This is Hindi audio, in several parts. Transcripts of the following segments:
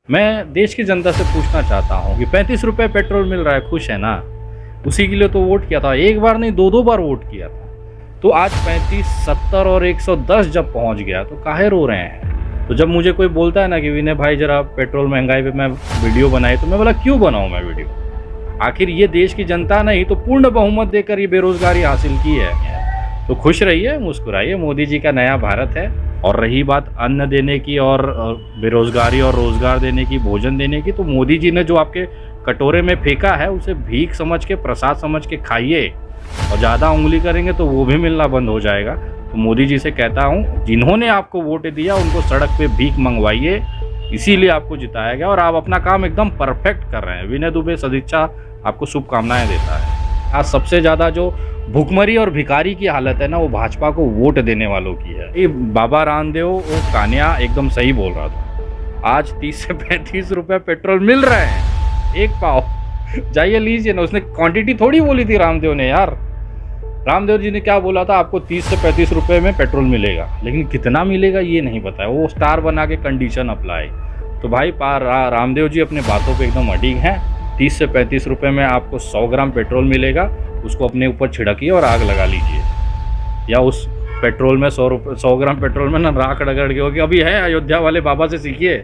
मैं देश की जनता से पूछना चाहता हूँ कि 35 रुपए पेट्रोल मिल रहा है, खुश है ना? उसी के लिए तो वोट किया था, एक बार नहीं 2-2 बार वोट किया था। तो आज 35, 70 और 110 जब पहुँच गया तो काहे रो रहे हैं? तो जब मुझे कोई बोलता है ना कि विनय भाई ज़रा पेट्रोल महँगाई पे मैं वीडियो बनाई, तो मैं बोला क्यों बनाऊँ मैं वीडियो? आखिर ये देश की जनता ने ही तो पूर्ण बहुमत देकर ये बेरोज़गारी हासिल की है। तो खुश रहिए, मुस्कुराइए, मोदी जी का नया भारत है। और रही बात अन्न देने की और बेरोज़गारी और रोज़गार देने की, भोजन देने की, तो मोदी जी ने जो आपके कटोरे में फेंका है उसे भीख समझ के, प्रसाद समझ के खाइए। और ज़्यादा उँगली करेंगे तो वो भी मिलना बंद हो जाएगा। तो मोदी जी से कहता हूँ, जिन्होंने आपको वोट दिया उनको सड़क पे भीख मंगवाइए, इसीलिए आपको जिताया गया और आप अपना काम एकदम परफेक्ट कर रहे हैं। विनय दुबे सदिच्छा आपको शुभकामनाएँ देता है। आज सबसे ज़्यादा जो भुखमरी और भिखारी की हालत है ना, वो भाजपा को वोट देने वालों की है। ये बाबा रामदेव वो कान्या एकदम सही बोल रहा था। आज 30 से 35 रुपए पेट्रोल मिल रहे हैं, एक पाव। जाइए लीजिए ना, उसने क्वांटिटी थोड़ी बोली थी रामदेव ने यार। रामदेव जी ने क्या बोला था, आपको 30 से 35 रुपए में पेट्रोल मिलेगा, लेकिन कितना मिलेगा ये नहीं पता है। वो स्टार बना के कंडीशन अप्लाई। तो भाई रामदेव जी अपने बातों पे एकदम अडिग हैं। 30 से 35 रुपए में आपको 100 ग्राम पेट्रोल मिलेगा, उसको अपने ऊपर छिड़किए और आग लगा लीजिए। या उस पेट्रोल में 100 ग्राम पेट्रोल में ना राख रगड़ के होगी। अभी है, अयोध्या वाले बाबा से सीखिए।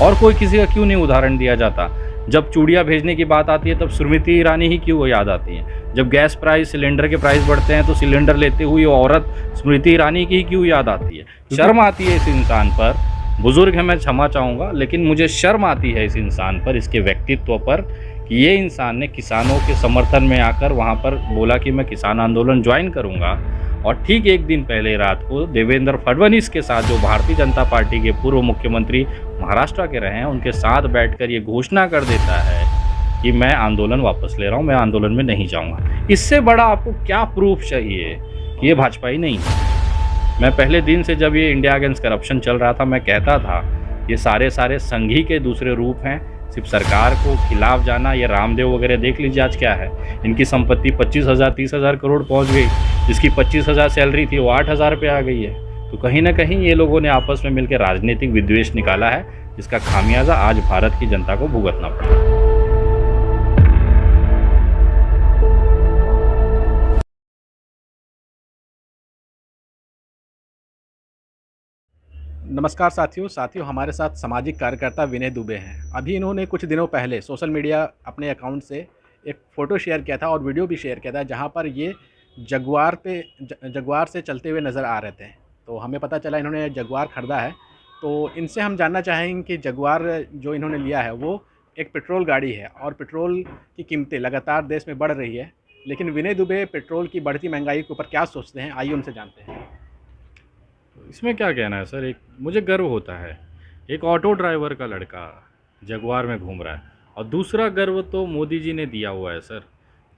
और कोई किसी का क्यों नहीं उदाहरण दिया जाता? जब चूड़ियाँ भेजने की बात आती है तब स्मृति ईरानी ही क्यों याद आती हैं? जब गैस प्राइस, सिलेंडर के प्राइस बढ़ते हैं तो सिलेंडर लेते हुए औरत स्मृति ईरानी की ही क्यों याद आती है? शर्म आती है इस इंसान पर। बुजुर्ग है, मैं क्षमा चाहूँगा, लेकिन मुझे शर्म आती है इस इंसान पर, इसके व्यक्तित्व पर, कि ये इंसान ने किसानों के समर्थन में आकर वहाँ पर बोला कि मैं किसान आंदोलन ज्वाइन करूँगा। और ठीक एक दिन पहले रात को देवेंद्र फडणवीस के साथ, जो भारतीय जनता पार्टी के पूर्व मुख्यमंत्री महाराष्ट्र के रहे हैं, उनके साथ बैठकर ये घोषणा कर देता है कि मैं आंदोलन वापस ले रहा हूँ, मैं आंदोलन में नहीं जाऊँगा। इससे बड़ा आपको क्या प्रूफ चाहिए कि ये भाजपाई नहीं है? मैं पहले दिन से, जब ये इंडिया अगेंस्ट करप्शन चल रहा था, मैं कहता था ये सारे संघी के दूसरे रूप हैं। सिर्फ सरकार को खिलाफ जाना, ये रामदेव वगैरह देख लीजिए आज क्या है। इनकी संपत्ति 25,000 30,000 करोड़ पहुंच गई। जिसकी 25,000 सैलरी थी वो 8,000 पे आ गई है। तो कहीं ना कहीं ये लोगों ने आपस में मिलकर राजनीतिक विद्वेष निकाला है, जिसका खामियाजा आज भारत की जनता को भुगतना पड़ा। नमस्कार साथियों हमारे साथ सामाजिक कार्यकर्ता विनय दुबे हैं। अभी इन्होंने कुछ दिनों पहले सोशल मीडिया अपने अकाउंट से एक फ़ोटो शेयर किया था और वीडियो भी शेयर किया था, जहां पर ये जगुआर से चलते हुए नज़र आ रहे थे। तो हमें पता चला इन्होंने जगुआर ख़रीदा है। तो इनसे हम जानना चाहेंगे कि जगुआर जो इन्होंने लिया है वो एक पेट्रोल गाड़ी है और पेट्रोल की कीमतें लगातार देश में बढ़ रही है। लेकिन विनय दुबे पेट्रोल की बढ़ती महंगाई के ऊपर क्या सोचते हैं, आइए उनसे जानते हैं। इसमें क्या कहना है सर? एक मुझे गर्व होता है, एक ऑटो ड्राइवर का लड़का जगुआर में घूम रहा है। और दूसरा गर्व तो मोदी जी ने दिया हुआ है सर,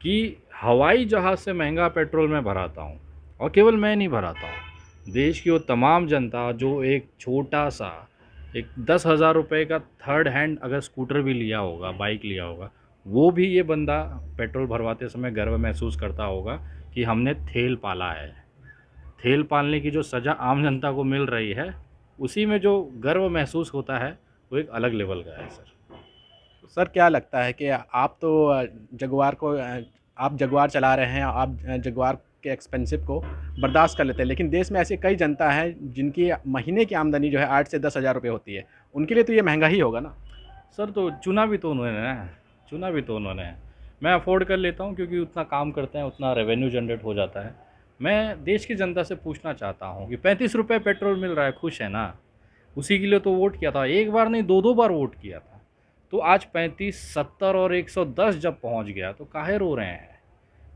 कि हवाई जहाज़ से महंगा पेट्रोल मैं भराता हूँ। और केवल मैं नहीं भराता हूँ, देश की वो तमाम जनता जो एक छोटा सा, एक 10,000 रुपये का थर्ड हैंड अगर स्कूटर भी लिया होगा, बाइक लिया होगा, वो भी ये बंदा पेट्रोल भरवाते समय गर्व महसूस करता होगा कि हमने थेल पाला है। थेल पालने की जो सज़ा आम जनता को मिल रही है, उसी में जो गर्व महसूस होता है, वो एक अलग लेवल का है सर। सर क्या लगता है कि आप तो जगुआर को आप जगुआर चला रहे हैं, आप जगुआर के एक्सपेंसिव को बर्दाश्त कर लेते हैं, लेकिन देश में ऐसी कई जनता है जिनकी महीने की आमदनी जो है 8 से 10,000 रुपये होती है। उनके लिए तो ये महंगा ही होगा ना। सर तो चुना भी तो उन्होंने है, चुना भी तो उन्होंने है। मैं अफोर्ड कर लेता हूँ क्योंकि उतना काम करते हैं, उतना रेवेन्यू जनरेट हो जाता है। मैं देश की जनता से पूछना चाहता हूँ कि 35 रुपये पेट्रोल मिल रहा है, खुश है ना? उसी के लिए तो वोट किया था, एक बार नहीं 2-2 बार वोट किया था। तो आज 35, 70 और 110 जब पहुँच गया तो काहे रो रहे हैं?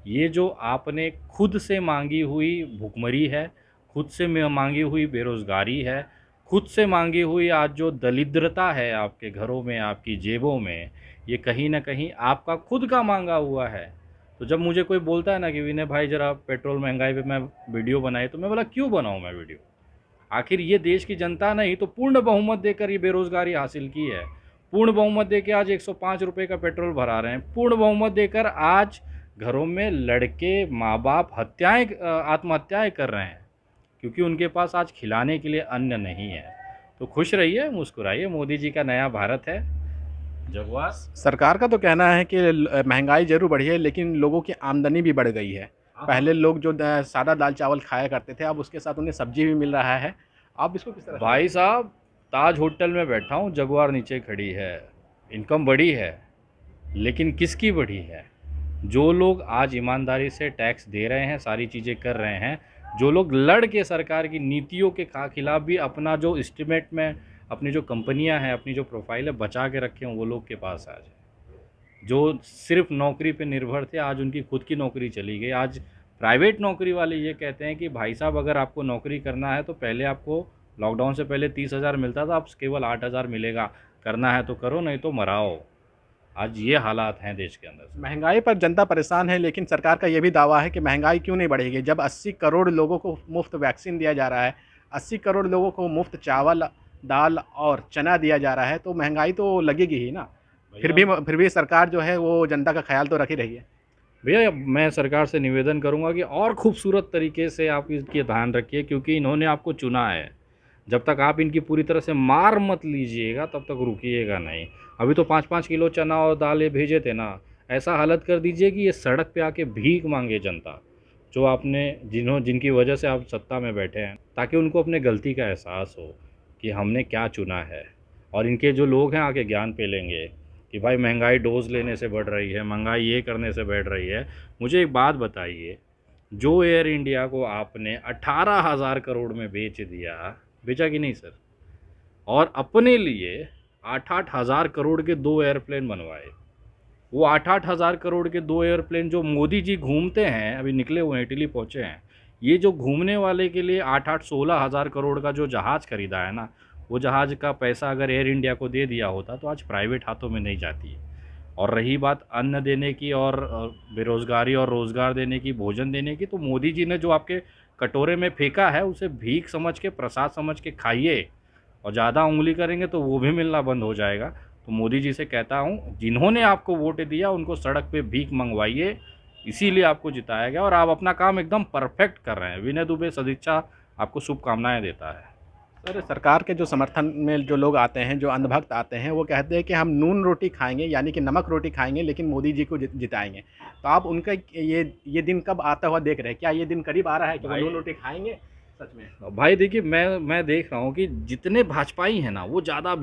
ये जो आपने खुद से मांगी हुई भुखमरी है, खुद से मांगी हुई बेरोज़गारी है, खुद से मांगी हुई आज जो दरिद्रता है आपके घरों में, आपकी जेबों में, ये कहीं न कहीं आपका खुद का मांगा हुआ है। तो जब मुझे कोई बोलता है ना कि विनय भाई ज़रा पेट्रोल महंगाई पे मैं वीडियो बनाई, तो मैं बोला क्यों बनाऊँ मैं वीडियो? आखिर ये देश की जनता ने ही तो पूर्ण बहुमत देकर ये बेरोज़गारी हासिल की है। पूर्ण बहुमत देके आज 105 रुपये का पेट्रोल भरा रहे हैं। पूर्ण बहुमत देकर आज घरों में लड़के, माँ-बाप आत्महत्याएँ कर रहे हैं, क्योंकि उनके पास आज खिलाने के लिए अन्न नहीं है। तो खुश रहिए, मुस्कुराइए, मोदी जी का नया भारत है जगुआर। सरकार का तो कहना है कि महंगाई ज़रूर बढ़ी है, लेकिन लोगों की आमदनी भी बढ़ गई है। पहले लोग जो सादा दाल-चावल खाया करते थे, अब उसके साथ उन्हें सब्ज़ी भी मिल रहा है। आप इसको किस तरह से भाई साहब, ताज होटल में बैठा हूँ, जगुआर नीचे खड़ी है। इनकम बढ़ी है, लेकिन किसकी बढ़ी है? जो लोग आज ईमानदारी से टैक्स दे रहे हैं, सारी चीज़ें कर रहे हैं, जो लोग लड़ के सरकार की नीतियों के खिलाफ भी अपना जो एस्टिमेट में अपनी जो कंपनियां हैं, अपनी जो प्रोफाइल है बचा के रखे हैं, वो लोग के पास आज है। जो सिर्फ नौकरी पे निर्भर थे, आज उनकी खुद की नौकरी चली गई। आज प्राइवेट नौकरी वाले ये कहते हैं कि भाई साहब, अगर आपको नौकरी करना है तो पहले आपको लॉकडाउन से पहले 30,000 मिलता था, अब केवल 8,000 मिलेगा। करना है तो करो, नहीं तो मराओ। आज ये हालात हैं देश के अंदर। महंगाई पर जनता परेशान है, लेकिन सरकार का ये भी दावा है कि महंगाई क्यों नहीं बढ़ेगी। जब 80 करोड़ लोगों को मुफ्त वैक्सीन दिया जा रहा है, 80 करोड़ लोगों को मुफ्त चावल, दाल और चना दिया जा रहा है, तो महंगाई तो लगेगी ही ना। फिर भी सरकार जो है वो जनता का ख्याल तो रख ही रही है। भैया, मैं सरकार से निवेदन करूंगा कि और खूबसूरत तरीके से आप इसकी ध्यान रखिए, क्योंकि इन्होंने आपको चुना है। जब तक आप इनकी पूरी तरह से मार मत लीजिएगा, तब तक रुकिएगा नहीं। अभी तो 5-5 किलो चना और दाल ये भेजे थे ना, ऐसा हालत कर दीजिए कि ये सड़क पे आके भीख मांगे जनता, जो आपने जिनकी वजह से आप सत्ता में बैठे हैं, ताकि उनको अपने गलती का एहसास हो कि हमने क्या चुना है। और इनके जो लोग हैं आके ज्ञान पे लेंगे कि भाई महंगाई डोज लेने से बढ़ रही है, महंगाई ये करने से बढ़ रही है। मुझे एक बात बताइए, जो एयर इंडिया को आपने 18,000 करोड़ में बेच दिया, बेचा कि नहीं सर? और अपने लिए 8-8 हज़ार करोड़ के 2 एयरप्लेन बनवाए। वो 8-8 हज़ार करोड़ के 2 एयरप्लेन जो मोदी जी घूमते हैं, अभी निकले हुए हैं, इटली पहुँचे हैं, ये जो घूमने वाले के लिए 8-8 16 हज़ार करोड़ का जो जहाज़ खरीदा है ना, वो जहाज़ का पैसा अगर एयर इंडिया को दे दिया होता तो आज प्राइवेट हाथों में नहीं जाती। और रही बात अन्न देने की और बेरोज़गारी और रोज़गार देने की, भोजन देने की, तो मोदी जी ने जो आपके कटोरे में फेंका है, उसे भीख समझ के, प्रसाद समझ के खाइए। और ज़्यादा उंगली करेंगे तो वो भी मिलना बंद हो जाएगा। तो मोदी जी से कहता हूँ, जिन्होंने आपको वोट दिया उनको सड़क पे भीख मंगवाइए, इसीलिए आपको जिताया गया और आप अपना काम एकदम परफेक्ट कर रहे हैं। विनय दुबे सदिच्छा आपको शुभकामनाएं देता है। सर, सरकार के जो समर्थन में जो लोग आते हैं, जो अंधभक्त आते हैं, वो कहते हैं कि हम नून रोटी खाएंगे, यानी कि नमक रोटी खाएंगे, लेकिन मोदी जी को जिताएंगे। तो आप उनका ये दिन कब आता हुआ देख रहे हैं? क्या ये दिन करीब आ रहा है कि वो नून रोटी खाएंगे सच में? भाई देखिए, मैं देख रहा हूँ कि जितने भाजपाई हैं ना, वो ज़्यादा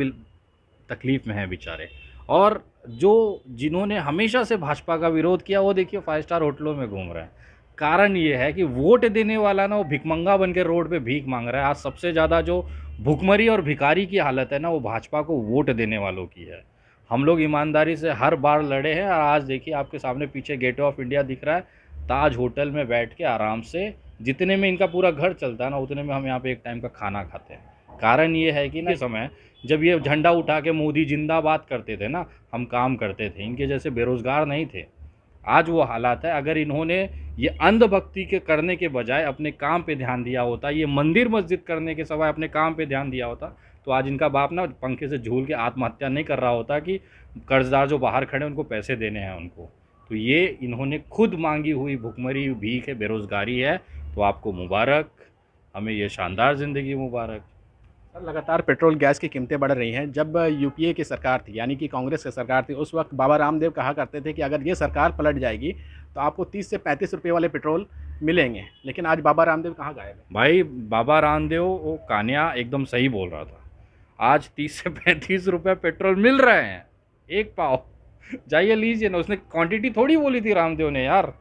तकलीफ़ में हैं बेचारे। और जिन्होंने हमेशा से भाजपा का विरोध किया, वो देखिए 5 स्टार होटलों में घूम रहे हैं। कारण ये है कि वोट देने वाला ना, वो भिखमंगा बन के रोड पे भीख मांग रहा है। आज सबसे ज़्यादा जो भुखमरी और भिखारी की हालत है ना, वो भाजपा को वोट देने वालों की है। हम लोग ईमानदारी से हर बार लड़े हैं, और आज देखिए आपके सामने पीछे गेट ऑफ इंडिया दिख रहा है, ताज होटल में बैठ के आराम से, जितने में इनका पूरा घर चलता है ना, उतने में हम यहाँ पे एक टाइम का खाना खाते हैं। कारण ये है कि ना, समय जब ये झंडा उठा के मोदी जिंदाबाद करते थे ना, हम काम करते थे, इनके जैसे बेरोज़गार नहीं थे। आज वो हालात है। अगर इन्होंने ये अंधभक्ति के करने के बजाय अपने काम पे ध्यान दिया होता, ये मंदिर मस्जिद करने के सिवाय अपने काम पे ध्यान दिया होता, तो आज इनका बाप ना पंखे से झूल के आत्महत्या नहीं कर रहा होता कि कर्जदार जो बाहर खड़े उनको पैसे देने हैं उनको। तो ये इन्होंने खुद मांगी हुई भुखमरी, भीख है, बेरोज़गारी है। तो आपको मुबारक, हमें ये शानदार ज़िंदगी मुबारक। सर, लगातार पेट्रोल गैस की कीमतें बढ़ रही हैं। जब यूपीए की सरकार थी, यानी कि कांग्रेस की सरकार थी, उस वक्त बाबा रामदेव कहा करते थे कि अगर ये सरकार पलट जाएगी तो आपको 30 से 35 रुपये वाले पेट्रोल मिलेंगे। लेकिन आज बाबा रामदेव कहाँ गायब है? भाई, बाबा रामदेव वो कान्या एकदम सही बोल रहा था। आज 30 से 35 रुपये पेट्रोल मिल रहे हैं, एक पाव। जाइए लीजिए ना। उसने क्वांटिटी थोड़ी बोली थी रामदेव ने यार।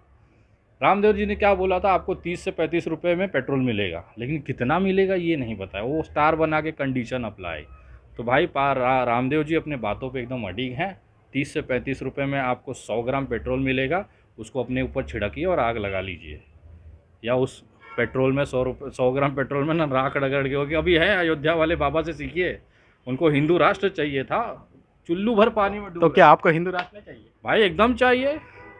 रामदेव जी ने क्या बोला था, आपको 30 से 35 रुपये में पेट्रोल मिलेगा, लेकिन कितना मिलेगा ये नहीं बताया। वो स्टार बना के कंडीशन अप्लाई। तो भाई रामदेव जी अपने बातों पे एकदम अडिग हैं। 30 से 35 रुपये में आपको 100 ग्राम पेट्रोल मिलेगा, उसको अपने ऊपर छिड़किए और आग लगा लीजिए। या उस पेट्रोल में 100 ग्राम पेट्रोल में ना राख रगड़ के होगी। अभी है, अयोध्या वाले बाबा से सीखिए, उनको हिंदू राष्ट्र चाहिए था, चुल्लू भर पानी में डूब। तो क्या आपको हिंदू राष्ट्र नहीं चाहिए? भाई एकदम चाहिए।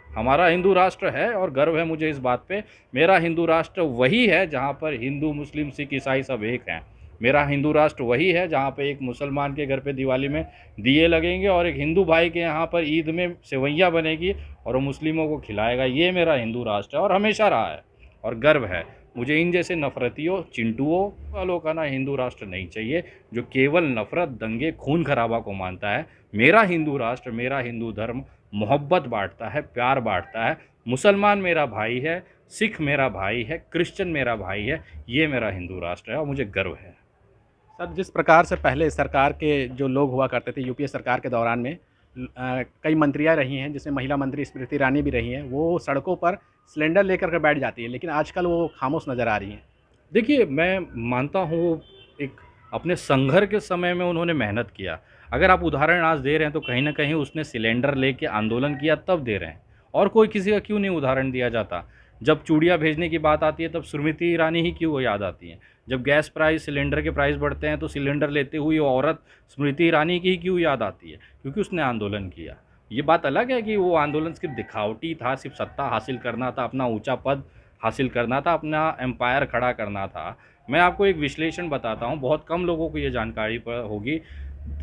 हमारा हिंदू राष्ट्र है और गर्व है मुझे इस बात पे। मेरा हिंदू राष्ट्र वही है जहाँ पर हिंदू, मुस्लिम, सिख, ईसाई सब एक हैं। मेरा हिंदू राष्ट्र वही है जहाँ पे एक मुसलमान के घर पे दिवाली में दिए लगेंगे और एक हिंदू भाई के यहाँ पर ईद में सेवैयाँ बनेगी और वो मुस्लिमों को खिलाएगा। ये मेरा हिंदू राष्ट्र है और हमेशा रहा है और गर्व है। मुझे इन जैसे नफरतियों चिंटुओं वालों का ना हिंदू राष्ट्र नहीं चाहिए, जो केवल नफरत, दंगे, खून खराबा को मानता है। मेरा हिंदू राष्ट्र, मेरा हिंदू धर्म मोहब्बत बांटता है, प्यार बांटता है। मुसलमान मेरा भाई है, सिख मेरा भाई है, क्रिश्चियन मेरा भाई है। ये मेरा हिंदू राष्ट्र है और मुझे गर्व है। सर, जिस प्रकार से पहले सरकार के जो लोग हुआ करते थे यूपीए सरकार के दौरान में कई मंत्रियाँ रही हैं, जिसमें महिला मंत्री स्मृति ईरानी भी रही हैं, वो सड़कों पर सिलेंडर लेकर के बैठ जाती है, लेकिन आजकल वो खामोश नज़र आ रही हैं। देखिए, मैं मानता हूँ एक अपने संघर्ष के समय में उन्होंने मेहनत किया। अगर आप उदाहरण आज दे रहे हैं तो कहीं न कहीं उसने सिलेंडर लेके आंदोलन किया तब दे रहे हैं, और कोई किसी का क्यों नहीं उदाहरण दिया जाता? जब चूड़ियाँ भेजने की बात आती है तब स्मृति ईरानी ही क्यों याद आती हैं? जब गैस प्राइस, सिलेंडर के प्राइस बढ़ते हैं तो सिलेंडर लेते हुए वो औरत स्मृति ईरानी की ही क्यों याद आती है? क्योंकि उसने आंदोलन किया। ये बात अलग है कि वो आंदोलन सिर्फ़ दिखावटी था, सिर्फ़ सत्ता हासिल करना था, अपना ऊँचा पद हासिल करना था, अपना एम्पायर खड़ा करना था। मैं आपको एक विश्लेषण बताता हूँ, बहुत कम लोगों को ये जानकारी होगी।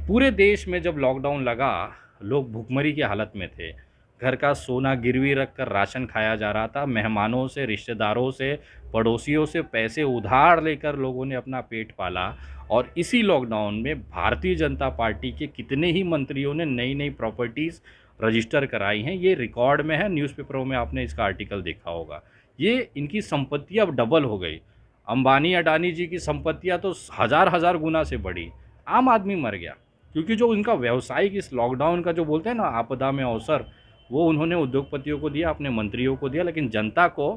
पूरे देश में जब लॉकडाउन लगा, लोग भुखमरी की हालत में थे। घर का सोना गिरवी रख कर राशन खाया जा रहा था। मेहमानों से, रिश्तेदारों से, पड़ोसियों से पैसे उधार लेकर लोगों ने अपना पेट पाला। और इसी लॉकडाउन में भारतीय जनता पार्टी के कितने ही मंत्रियों ने नई-नई प्रॉपर्टीज़ रजिस्टर कराई हैं। ये रिकॉर्ड में है, न्यूज़पेपरों में आपने इसका आर्टिकल देखा होगा। ये इनकी संपत्तियाँ अब डबल हो गई। अंबानी, अडानी जी की संपत्तियाँ तो हज़ार-हज़ार गुना से बढ़ी। आम आदमी मर गया, क्योंकि जो उनका व्यवसायिक इस लॉकडाउन का जो बोलते हैं ना आपदा में अवसर, वो उन्होंने उद्योगपतियों को दिया, अपने मंत्रियों को दिया, लेकिन जनता को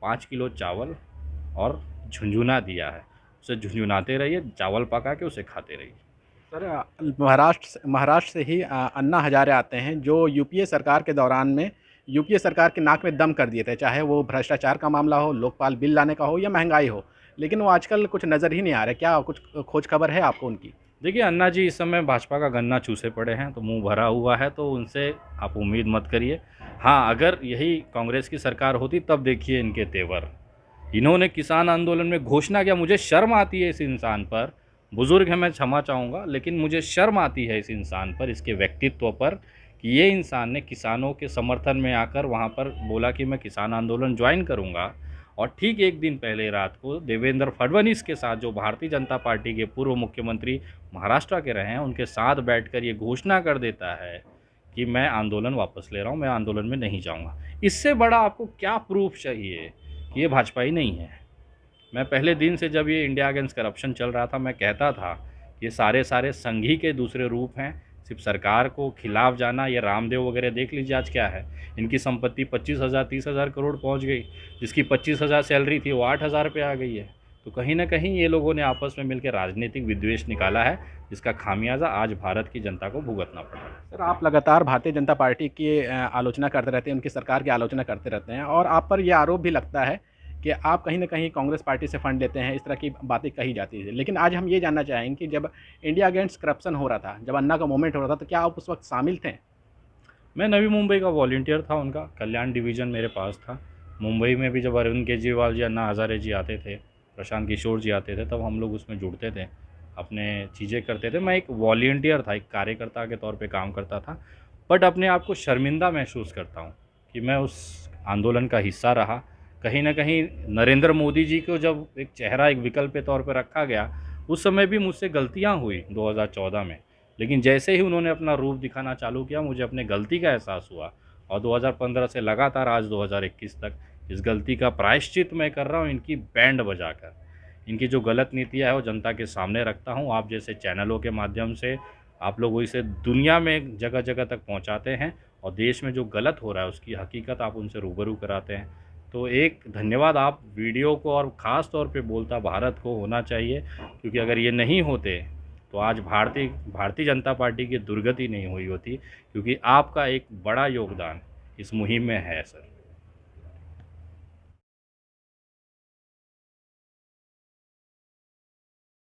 5 किलो चावल और झुनझुना दिया है। उसे झुनझुनाते रहिए, चावल पका के उसे खाते रहिए। सर, महाराष्ट्र से ही अन्ना हज़ारे आते हैं, जो यूपीए सरकार के दौरान में यूपीए सरकार के नाक में दम कर दिए थे, चाहे वो भ्रष्टाचार का मामला हो, लोकपाल बिल लाने का हो या महंगाई हो। लेकिन वो आजकल कुछ नज़र ही नहीं आ रहे। क्या कुछ खोज खबर है आपको उनकी? देखिए, अन्ना जी इस समय भाजपा का गन्ना चूसे पड़े हैं, तो मुँह भरा हुआ है, तो उनसे आप उम्मीद मत करिए। हाँ, अगर यही कांग्रेस की सरकार होती तब देखिए इनके तेवर। इन्होंने किसान आंदोलन में घोषणा किया, मुझे शर्म आती है इस इंसान पर। बुज़ुर्ग है, मैं क्षमा चाहूँगा, लेकिन मुझे शर्म आती है इस इंसान पर, इसके व्यक्तित्व पर, कि ये इंसान ने किसानों के समर्थन में आकर वहाँ पर बोला कि मैं किसान आंदोलन ज्वाइन करूँगा। और ठीक एक दिन पहले रात को देवेंद्र फडणवीस के साथ, जो भारतीय जनता पार्टी के पूर्व मुख्यमंत्री महाराष्ट्र के रहे हैं, उनके साथ बैठकर ये घोषणा कर देता है कि मैं आंदोलन वापस ले रहा हूँ, मैं आंदोलन में नहीं जाऊँगा। इससे बड़ा आपको क्या प्रूफ चाहिए कि ये भाजपाई नहीं है? मैं पहले दिन से, जब ये इंडिया अगेंस्ट करप्शन चल रहा था, मैं कहता था ये सारे संघी के दूसरे रूप हैं। सिर्फ सरकार को खिलाफ जाना, ये रामदेव वगैरह देख लीजिए आज क्या है। इनकी संपत्ति 25,000 30,000 करोड़ पहुंच गई। जिसकी 25,000 सैलरी थी वो 8,000 पे आ गई है। तो कहीं ना कहीं ये लोगों ने आपस में मिलकर राजनीतिक विद्वेष निकाला है, जिसका खामियाजा आज भारत की जनता को भुगतना पड़ रहा है। सर, आप लगातार भारतीय जनता पार्टी की आलोचना करते रहते हैं, उनकी सरकार की आलोचना करते रहते हैं, और आप पर यह आरोप भी लगता है कि आप कहीं न कहीं कांग्रेस पार्टी से फंड लेते हैं, इस तरह की बातें कही जाती है। लेकिन आज हम ये जानना चाहेंगे कि जब इंडिया अगेंस्ट करप्शन हो रहा था, जब अन्ना का मूवमेंट हो रहा था, तो क्या आप उस वक्त शामिल थे? मैं नवी मुंबई का वॉलंटियर था उनका, कल्याण डिवीज़न मेरे पास था। मुंबई में भी जब अरविंद केजरीवाल जी, अन्ना हज़ारे जी आते थे, प्रशांत किशोर जी आते थे, तब हम लोग उसमें जुड़ते थे, अपने चीज़ें करते थे। मैं एक वॉलंटियर था, एक कार्यकर्ता के तौर पे काम करता था। बट अपने आप को शर्मिंदा महसूस करता हूँ कि मैं उस आंदोलन का हिस्सा रहा। कहीं न कहीं नरेंद्र मोदी जी को जब एक चेहरा, एक विकल्प के तौर पे रखा गया, उस समय भी मुझसे गलतियाँ हुई 2014 में। लेकिन जैसे ही उन्होंने अपना रूप दिखाना चालू किया, मुझे अपने गलती का एहसास हुआ, और 2015 से लगातार आज 2021 तक इस गलती का प्रायश्चित मैं कर रहा हूँ, इनकी बैंड बजाकर। इनकी जो गलत नीतियाँ है वो जनता के सामने रखता हूँ। आप जैसे चैनलों के माध्यम से आप लोग इसे दुनिया में जगह-जगह तक पहुँचाते हैं, और देश में जो गलत हो रहा है उसकी हकीकत आप उनसे रूबरू कराते हैं। तो एक धन्यवाद आप वीडियो को, और ख़ास तौर पे बोलता भारत को होना चाहिए, क्योंकि अगर ये नहीं होते तो आज भारतीय जनता पार्टी की दुर्गति नहीं हुई होती, क्योंकि आपका एक बड़ा योगदान इस मुहिम में है सर।